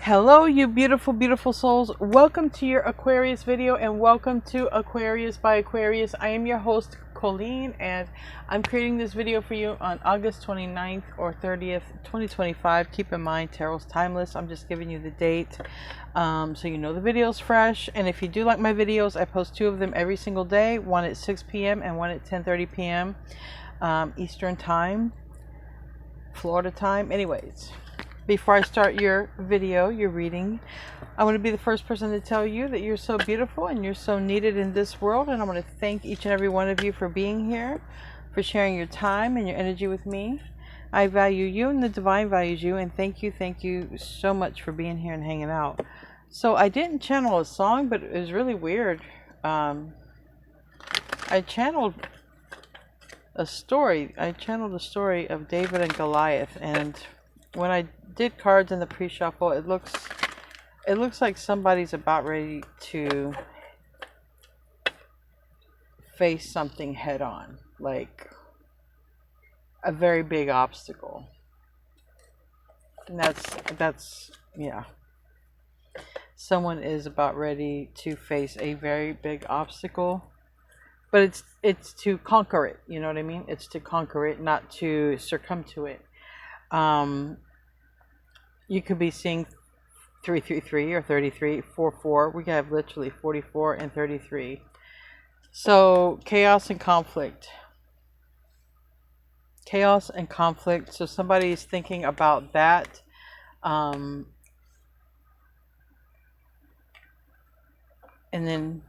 Hello, you beautiful, beautiful souls. Welcome to your Aquarius video and welcome to Aquarius by Aquarius. I am your host, Colleen, and I'm creating this video for you on August 29th or 30th, 2025. Keep in mind, tarot's timeless. I'm just giving you the date so you know the video's fresh. And if you do like my videos, I post 2 of them every single day, one at 6 p.m. and one at 10:30 p.m. Eastern Time, Florida time. Anyways. Before I start your video, your reading, I want to be the first person to tell you that you're so beautiful and you're so needed in this world. And I want to thank each and every one of you for being here, for sharing your time and your energy with me. I value you and the divine values you. And thank you so much for being here and hanging out. So I didn't channel a song, but it was really weird. I channeled a story. I channeled a story of David and Goliath, and when I did cards in the pre-shuffle, it looks like somebody's about ready to face something head on, like a very big obstacle. And that's yeah. Someone is about ready to face a very big obstacle, but it's to conquer it, you know what I mean? It's to conquer it, not to succumb to it. You could be seeing 333 or 33, 44. We have literally 44 and 33. So chaos and conflict. Chaos and conflict. So somebody is thinking about that. And then,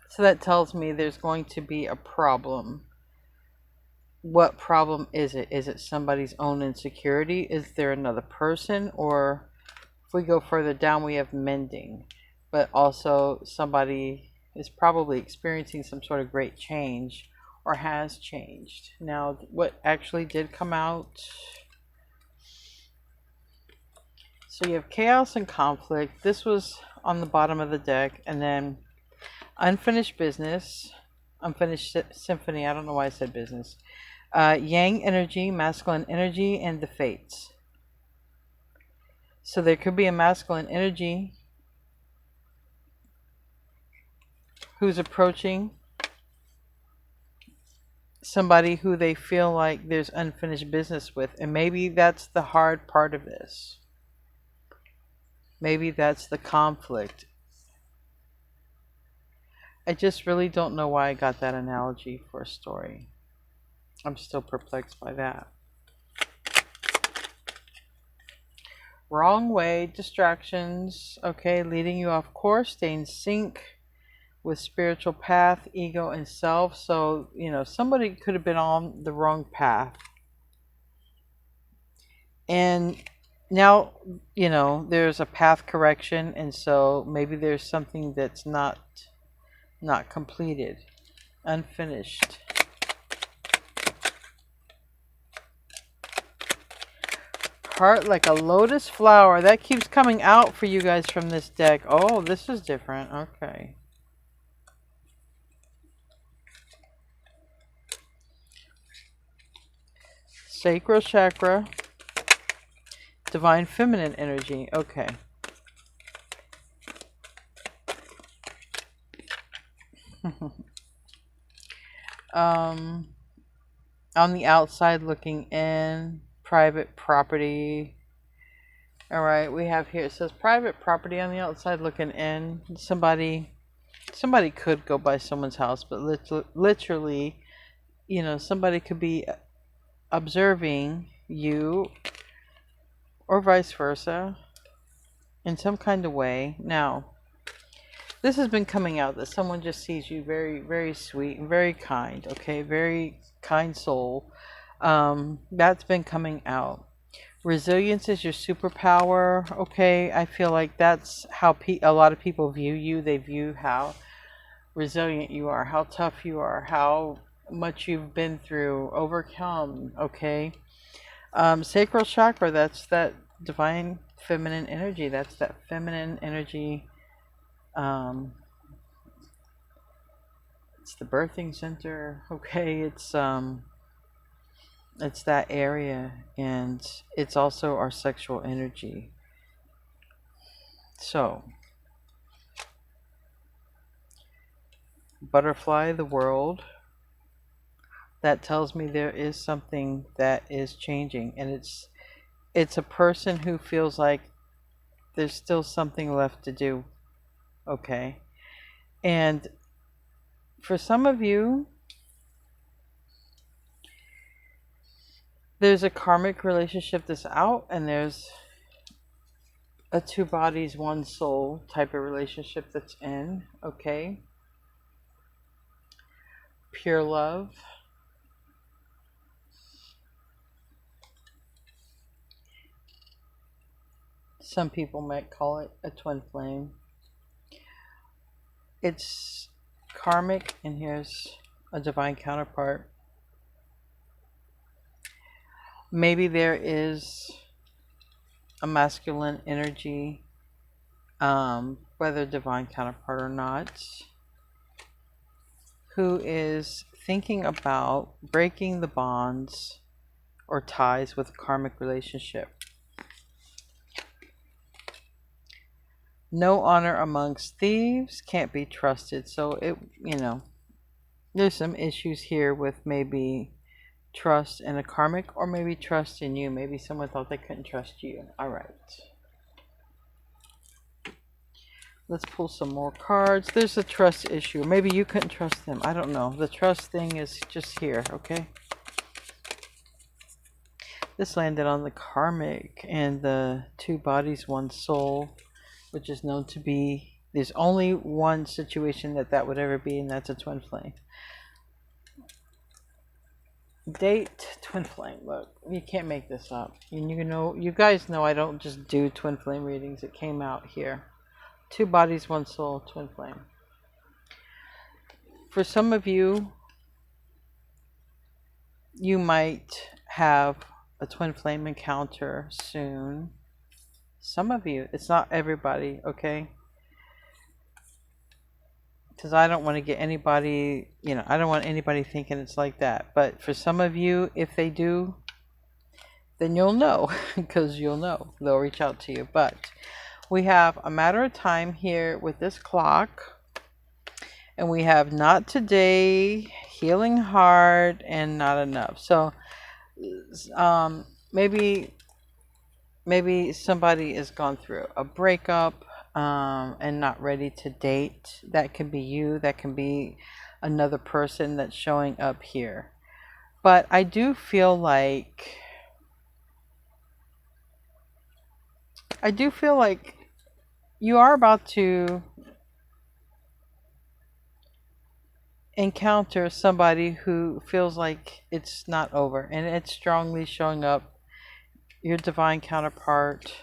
so that tells me there's going to be a problem. What problem is it? Is it somebody's own insecurity? Is there another person? Or if we go further down, we have mending. But also somebody is probably experiencing some sort of great change or has changed. Now, what actually did come out? So you have chaos and conflict. This was on the bottom of the deck. And then unfinished business. Unfinished symphony. I don't know why I said business. Yang energy, masculine energy, and the fates. So there could be a masculine energy who's approaching somebody who they feel like there's unfinished business with. And maybe that's the hard part of this. Maybe that's the conflict. I just really don't know why I got that analogy for a story. I'm still perplexed by that. Wrong way, distractions, okay, leading you off course, stay in sync with spiritual path, ego, and self. So, somebody could have been on the wrong path. And now, there's a path correction, and so maybe there's something that's not completed, unfinished. Heart like a lotus flower. That keeps coming out for you guys from this deck. Oh, this is different. Okay. Sacral chakra. Divine feminine energy. Okay. On the outside looking in. Private property. All right, we have here, it says private property on the outside looking in. Somebody could go by someone's house, but literally, somebody could be observing you or vice versa in some kind of way. Now, this has been coming out that someone just sees you very, very sweet and very kind, okay? Very kind soul. That's been coming out. Resilience is your superpower. Okay, I feel like that's how a lot of people view you. They view how resilient you are, how tough you are, how much you've been through, overcome. Okay, sacral chakra. That's that divine feminine energy. That's that feminine energy. It's the birthing center. Okay, it's that area, and it's also our sexual energy. So, butterfly, the world. That tells me there is something that is changing, and it's a person who feels like there's still something left to do. Okay. And for some of you, there's a karmic relationship that's out, and there's a two bodies, one soul type of relationship that's in. Okay. Pure love. Some people might call it a twin flame. It's karmic, and here's a divine counterpart. Maybe there is a masculine energy, whether divine counterpart or not, who is thinking about breaking the bonds or ties with a karmic relationship. No honor amongst thieves, can't be trusted. So there's some issues here with maybe trust in a karmic, or maybe trust in you. Maybe someone thought they couldn't trust you. All right. Let's pull some more cards. There's a trust issue. Maybe you couldn't trust them. I don't know. The trust thing is just here, okay? This landed on the karmic and the two bodies, one soul, which is known to be, there's only one situation that would ever be, and that's a twin flame. Date, twin flame. Look, you can't make this up. And you guys know I don't just do twin flame readings. It came out here. Two bodies, one soul, twin flame. For some of you, you might have a twin flame encounter soon. Some of you, it's not everybody, okay? Because I don't want to get anybody, I don't want anybody thinking it's like that. But for some of you, if they do, then you'll know, because you'll know. They'll reach out to you. But we have a matter of time here with this clock. And we have not today, healing hard, and not enough. So maybe somebody has gone through a breakup and not ready to date. That can be you. That can be another person that's showing up here. But I do feel like you are about to encounter somebody who feels like it's not over, and it's strongly showing up. Your divine counterpart,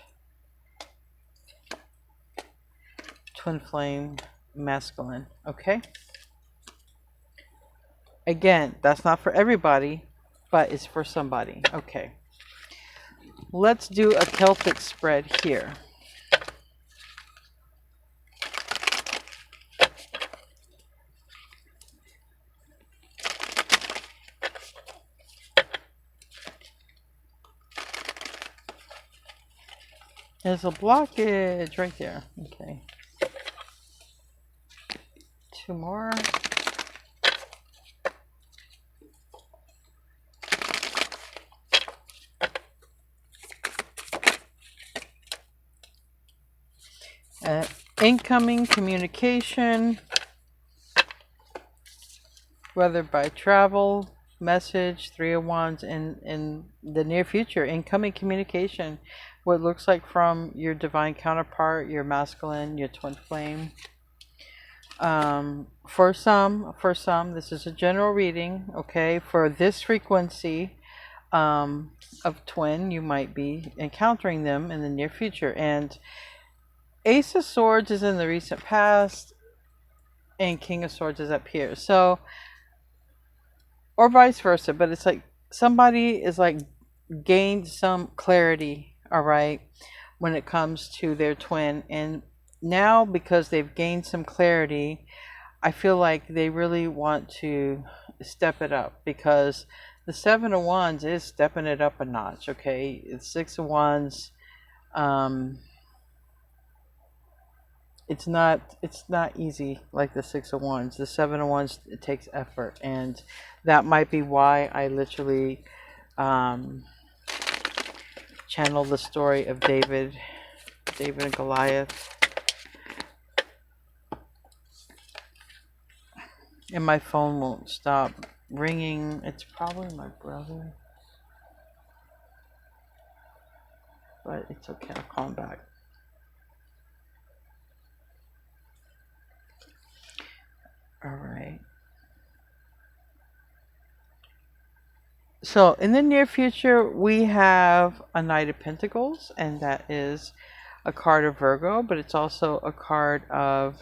twin flame, masculine. Okay, again, that's not for everybody, but it's for somebody. Okay, let's do a Celtic spread here. There's a blockage right there. Okay. Two more. Incoming communication, whether by travel, message, 3 of Wands, in the near future. Incoming communication, what looks like from your divine counterpart, your masculine, your twin flame. For some, this is a general reading, okay? For this frequency of twin, you might be encountering them in the near future. And Ace of Swords is in the recent past, and King of Swords is up here. So, or vice versa, but it's like somebody is like gained some clarity, all right, when it comes to their twin. And now, because they've gained some clarity, I feel like they really want to step it up, because the 7 of Wands is stepping it up a notch, okay? It's 6 of Wands. it's not easy like the Six of Wands. The Seven of Wands, it takes effort, and that might be why I literally channel the story of David and Goliath. And my phone won't stop ringing. It's probably my brother, but it's okay. I'll call him back. All right. So in the near future, we have a Knight of Pentacles, and that is a card of Virgo, but it's also a card of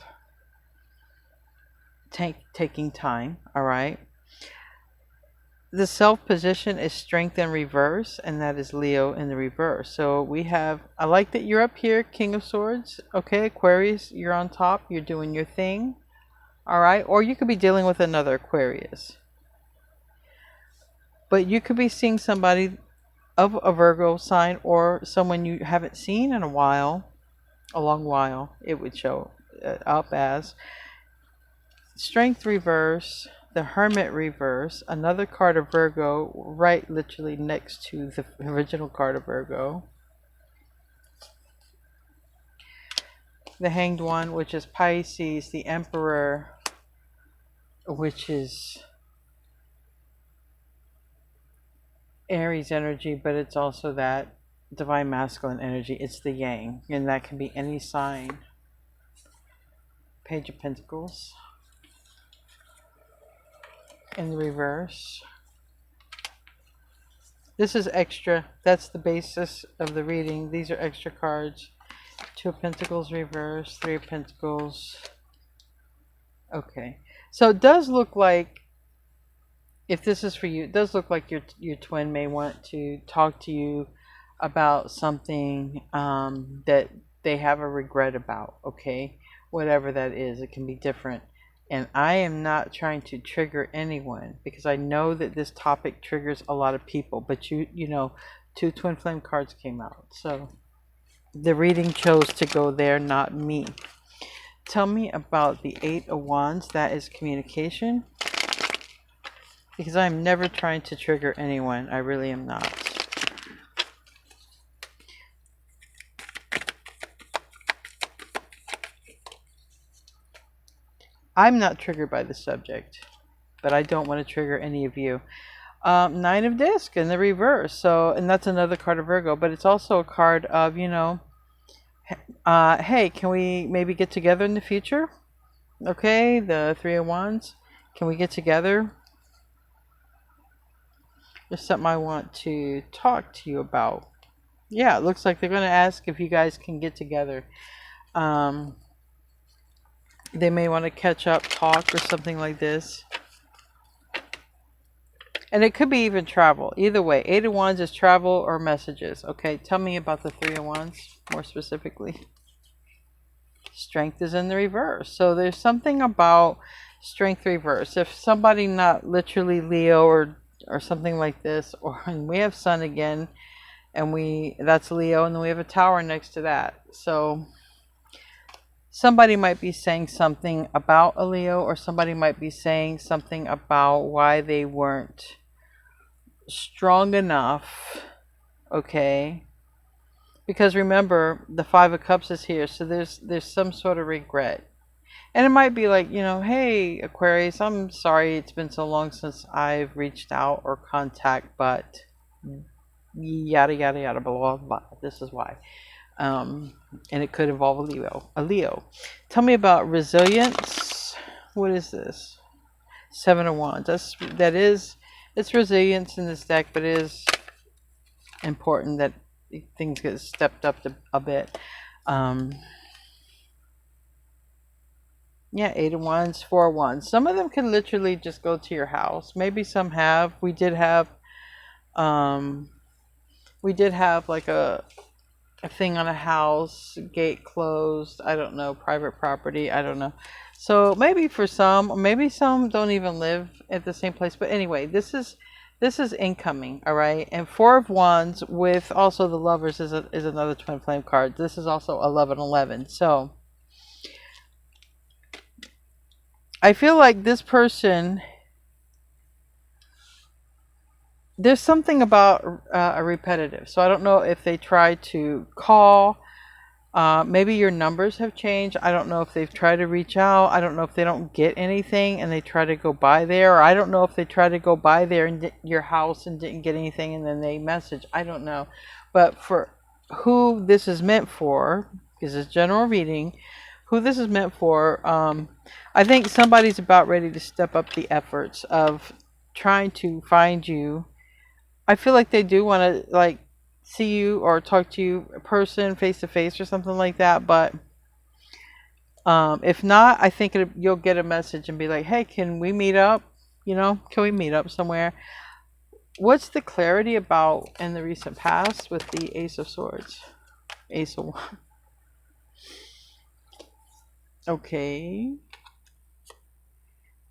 taking time. All right. The self position is Strength in reverse, and that is Leo in the reverse. So we have, I like that you're up here, King of Swords. Okay, Aquarius, you're on top. You're doing your thing. All right. Or you could be dealing with another Aquarius. But you could be seeing somebody of a Virgo sign, or someone you haven't seen in a long while. It would show up as Strength reverse, the Hermit reverse, another card of Virgo right literally next to the original card of Virgo. The Hanged One, which is Pisces, the Emperor, which is Aries energy, but it's also that divine masculine energy. It's the Yang, and that can be any sign. Page of Pentacles in the reverse. This is extra. That's the basis of the reading. These are extra cards. Two of Pentacles reverse, Three of Pentacles. Okay, so it does look like, if this is for you, it does look like your twin may want to talk to you about something that they have a regret about. Okay, whatever that is, it can be different. And I am not trying to trigger anyone, because I know that this topic triggers a lot of people. But you know, two twin flame cards came out, so the reading chose to go there, not me. Tell me about the Eight of Wands. That is communication. Because I'm never trying to trigger anyone. I really am not. I'm not triggered by the subject, but I don't want to trigger any of you. Nine of Discs in the reverse. So, and that's another card of Virgo, but it's also a card of, you know, hey, can we maybe get together in the future? Okay, the Three of Wands. Can we get together? There's something I want to talk to you about. Yeah, it looks like they're going to ask if you guys can get together. They may want to catch up, talk, or something like this. And it could be even travel. Either way, Eight of Wands is travel or messages. Okay, tell me about the Three of Wands more specifically. Strength is in the reverse. So there's something about Strength reverse. If somebody not literally Leo or something like this, or and we have Sun again, and that's Leo, and then we have a Tower next to that. So somebody might be saying something about a Leo, or somebody might be saying something about why they weren't strong enough. Okay, because remember, the Five of Cups is here, so there's some sort of regret. And it might be like, you know, hey, Aquarius, I'm sorry it's been so long since I've reached out or contact, but yada, yada, yada, blah, blah, blah. This is why. And it could involve a Leo. Tell me about resilience. What is this? Seven of Wands. It's resilience in this deck, but it is important that things get stepped up a bit. Yeah, Eight of Wands, Four of Wands. Some of them can literally just go to your house. Maybe some have. We did have like a thing on a house, gate closed. I don't know, private property. I don't know. So maybe for some, or maybe some don't even live at the same place. But anyway, this is incoming, all right. And Four of Wands with also the Lovers is another twin flame card. This is also 1111. So I feel like this person, there's something about a repetitive. So I don't know if they try to call. Maybe your numbers have changed. I don't know if they've tried to reach out. I don't know if they don't get anything and they try to go by there. Or I don't know if they try to go by there and your house and didn't get anything and then they message. I don't know. But for who this is meant for, because it's general reading, who this is meant for, I think somebody's about ready to step up the efforts of trying to find you. I feel like they do want to like see you or talk to you in person, face to face, or something like that. But if not, I think you'll get a message and be like, "Hey, can we meet up? Can we meet up somewhere?" What's the clarity about in the recent past with the Ace of Swords, Ace of Wands? Okay.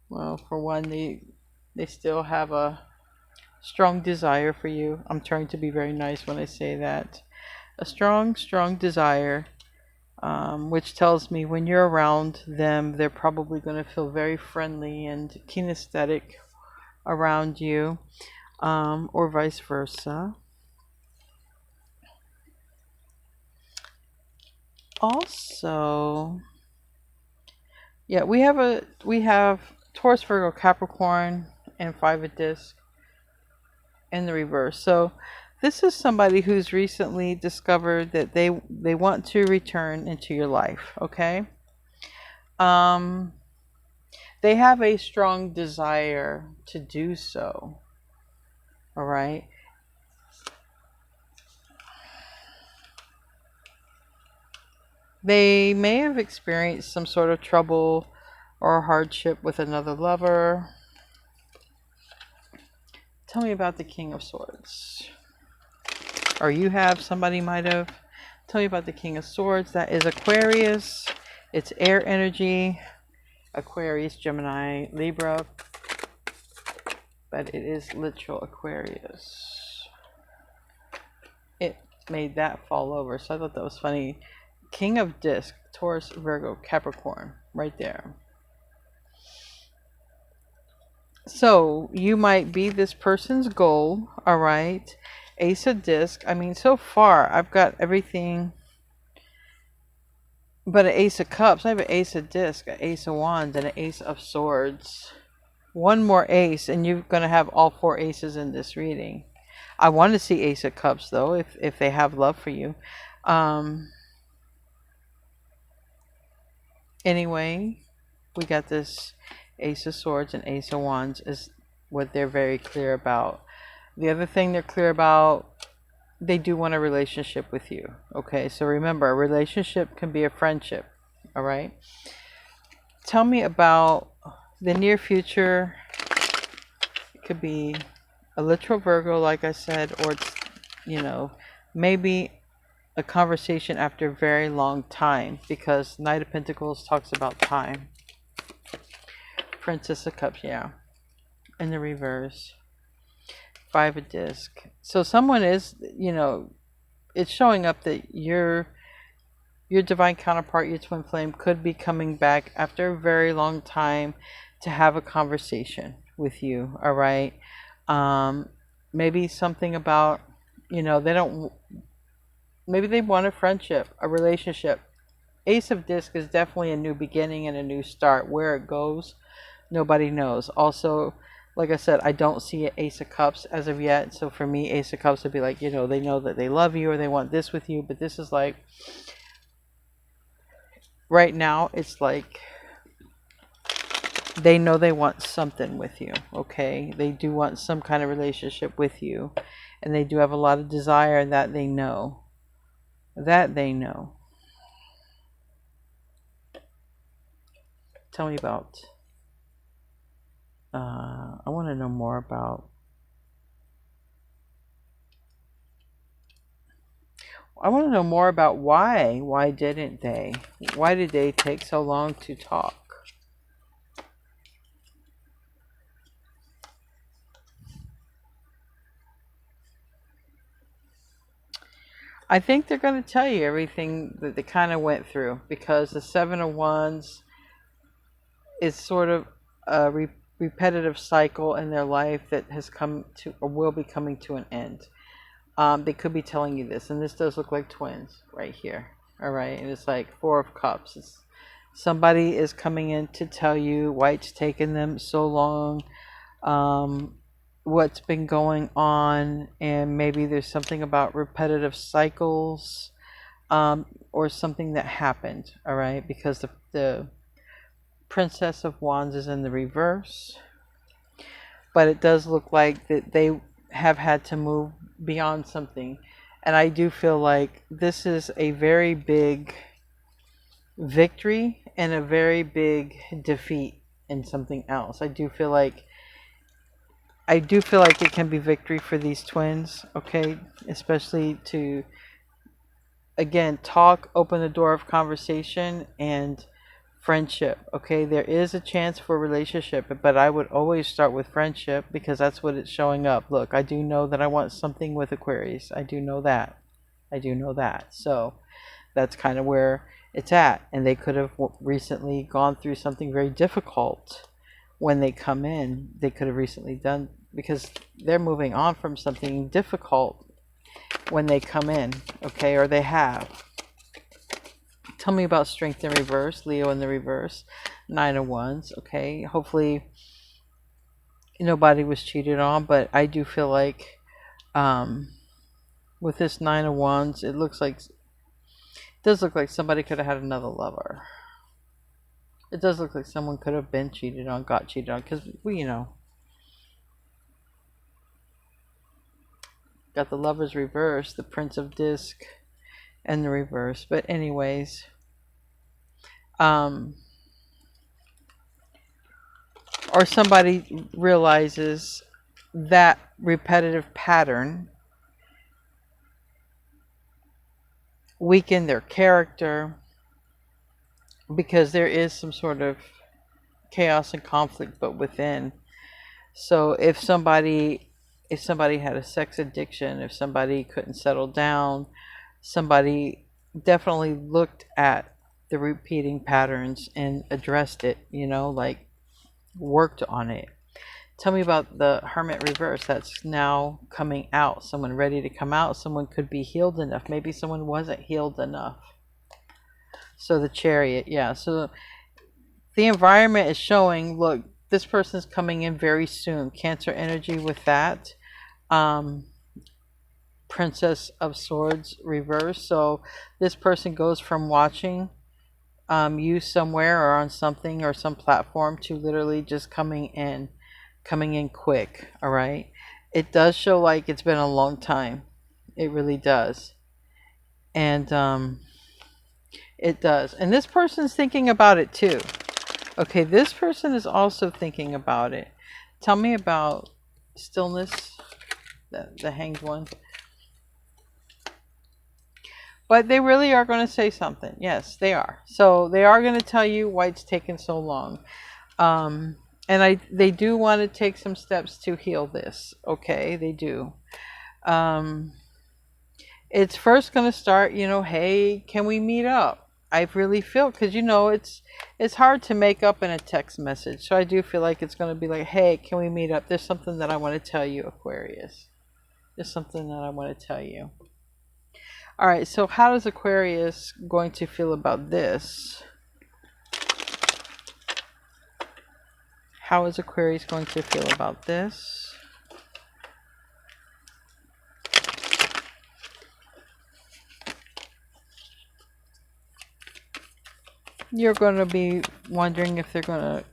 Well, for one, they still have a strong desire for you. I'm trying to be very nice when I say that. A strong, strong desire, which tells me when you're around them, they're probably going to feel very friendly and kinesthetic around you, or vice versa. Also, yeah, we have Taurus, Virgo, Capricorn, and Five of Discs in the reverse. So this is somebody who's recently discovered that they want to return into your life, okay? Um they have a strong desire to do so. All right? They may have experienced some sort of trouble or hardship with another lover. Tell me about the King of Swords. Or you have, somebody might have. Tell me about the King of Swords. That is Aquarius. It's air energy. Aquarius, Gemini, Libra. But it is literal Aquarius. It made that fall over. So I thought that was funny. King of Disc, Taurus, Virgo, Capricorn. Right there. So you might be this person's goal. All right. Ace of Disc. I mean, so far I've got everything but an Ace of Cups. I have an Ace of Disc, an Ace of Wands, and an Ace of Swords. One more ace, and you're going to have all four aces in this reading. I want to see Ace of Cups, though, if they have love for you. Anyway, we got this Ace of Swords and Ace of Wands is what they're very clear about. The other thing they're clear about, they do want a relationship with you. Okay, so remember, a relationship can be a friendship. All right. Tell me about the near future. It could be a literal Virgo, like I said, or it's, maybe a conversation after a very long time, because Knight of Pentacles talks about time. Princess of Cups, yeah, in the reverse. Five of Disc. So someone is, it's showing up that your divine counterpart, your twin flame, could be coming back after a very long time to have a conversation with you. All right. Maybe something about, maybe they want a friendship, a relationship. Ace of Disc is definitely a new beginning and a new start. Where it goes, nobody knows. Also, like I said, I don't see an Ace of Cups as of yet. So for me, Ace of Cups would be like, they know that they love you or they want this with you. But this is like, right now, it's like they know they want something with you, okay? They do want some kind of relationship with you. And they do have a lot of desire that they know. That they know. Tell me about... I want to know more about... I want to know more about why. Why didn't they? Why did they take so long to talk? I think they're going to tell you everything that they kind of went through, because the Seven of Wands it's sort of a repetitive cycle in their life that has come to or will be coming to an end. They could be telling you this, and this does look like twins right here. All right, and it's like Four of Cups. Somebody is coming in to tell you why it's taken them so long, what's been going on, and maybe there's something about repetitive cycles, or something that happened. All right, because the Princess of Wands is in the reverse, but it does look like that they have had to move beyond something. And I do feel like this is a very big victory and a very big defeat in something else. I do feel like it can be victory for these twins, okay? Especially to, again, talk, open the door of conversation and friendship, okay? There is a chance for a relationship, but I would always start with friendship because that's what it's showing up. Look, I do know that I want something with Aquarius. I do know that. So that's kind of where it's at. And they could have recently gone through something very difficult when they come in. They could have recently done, because they're moving on from something difficult when they come in, okay? Or they have. Tell me about strength in reverse, Leo in the reverse, Nine of Wands, okay? Hopefully nobody was cheated on, but I do feel like with this Nine of Wands, it does look like somebody could have had another lover. It does look like someone could have been cheated on, got cheated on, because got the Lover's reverse, the Prince of Disc, and the reverse. But anyways, or somebody realizes that repetitive pattern weaken their character, because there is some sort of chaos and conflict but within. So if somebody had a sex addiction, if somebody couldn't settle down, somebody definitely looked at the repeating patterns and addressed it, like worked on it. Tell me about the Hermit reverse that's now coming out. Someone ready to come out. Someone could be healed enough. Maybe someone wasn't healed enough. So the Chariot, yeah. So the environment is showing, look, this person's coming in very soon. Cancer energy with that. Princess of Swords reverse. So this person goes from watching you somewhere or on something or some platform to literally just coming in quick. All right, it does show like it's been a long time. It really does. And it does. And this person's thinking about it too. Okay, this person is also thinking about it. Tell me about stillness, the Hanged One. But they really are going to say something. Yes, they are. So they are going to tell you why it's taken so long. And they do want to take some steps to heal this. Okay, they do. It's first going to start, hey, can we meet up? I really feel, because it's hard to make up in a text message. So I do feel like it's going to be like, hey, can we meet up? There's something that I want to tell you, Aquarius. There's something that I want to tell you. All right, so how is Aquarius going to feel about this? How is Aquarius going to feel about this? You're going to be wondering if they're going to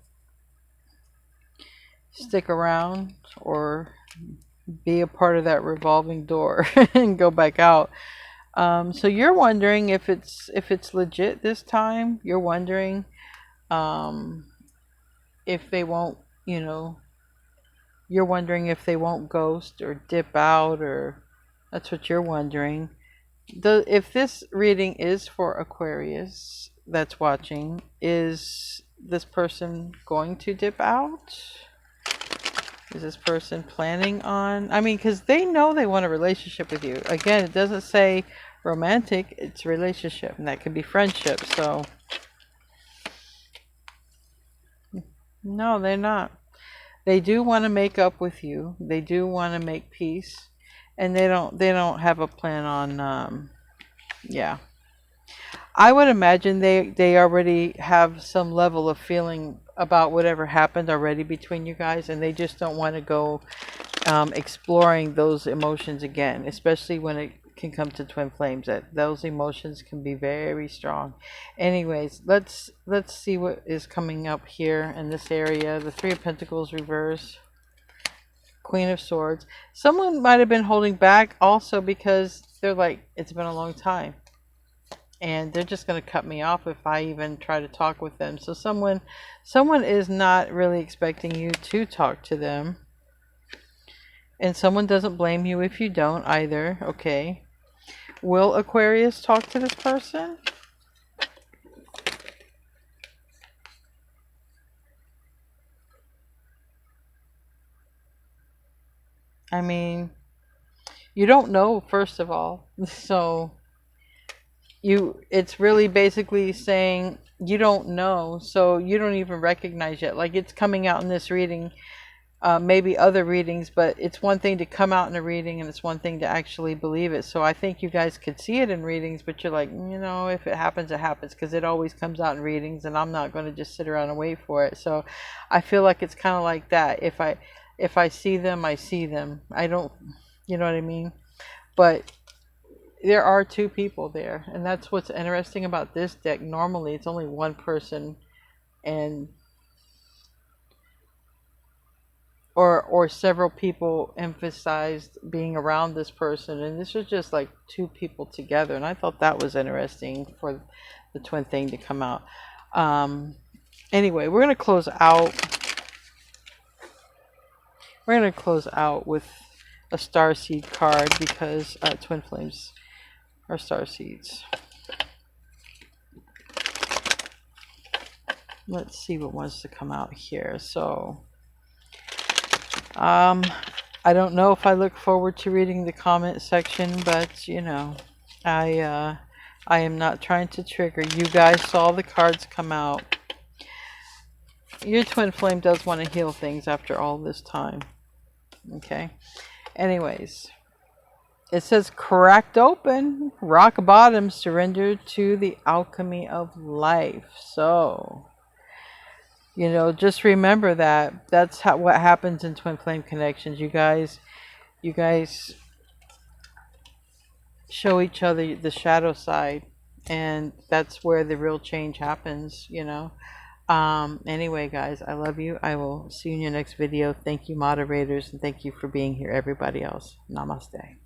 stick around or be a part of that revolving door and go back out. So you're wondering if it's legit this time. You're wondering if they won't, you're wondering if they won't ghost or dip out, or that's what you're wondering. If this reading is for Aquarius that's watching, is this person going to dip out? Is this person planning on, because they know they want a relationship with you. Again, it doesn't say romantic, it's relationship, and that could be friendship. So No, they're not. They do want to make up with you. They do want to make peace, and they don't have a plan on yeah. I would imagine they already have some level of feeling about whatever happened already between you guys, and they just don't want to go exploring those emotions again, especially when it can come to twin flames. That those emotions can be very strong. Anyways, let's see what is coming up here in this area. The Three of Pentacles reverse, Queen of Swords. Someone might have been holding back also because they're like, it's been a long time, and they're just going to cut me off if I even try to talk with them. So someone is not really expecting you to talk to them. And someone doesn't blame you if you don't either. Okay. Will Aquarius talk to this person? I mean, you don't know, first of all. So it's really basically saying you don't know. So you don't even recognize yet. Like, it's coming out in this reading. Maybe other readings, but it's one thing to come out in a reading and it's one thing to actually believe it. So I think you guys could see it in readings, but you're like, if it happens, it happens, because it always comes out in readings, and I'm not going to just sit around and wait for it. So I feel like it's kind of like that. If I see them, I see them. I don't, you know what I mean? But there are two people there, and that's what's interesting about this deck. Normally, it's only one person, and or several people emphasized being around this person, and this was just like two people together, and I thought that was interesting for the twin thing to come out. Anyway, we're going to close out with a star seed card, because twin flames are star seeds. Let's see what wants to come out here. So I don't know if I look forward to reading the comment section, but I am not trying to trigger. You guys saw the cards come out. Your twin flame does want to heal things after all this time. Okay. Anyways, it says cracked open, rock bottom, surrendered to the alchemy of life. So just remember that that's what happens in twin flame connections. You guys show each other the shadow side, and that's where the real change happens. Anyway, guys, I love you. I will see you in your next video. Thank you, moderators, and thank you for being here, everybody else. Namaste.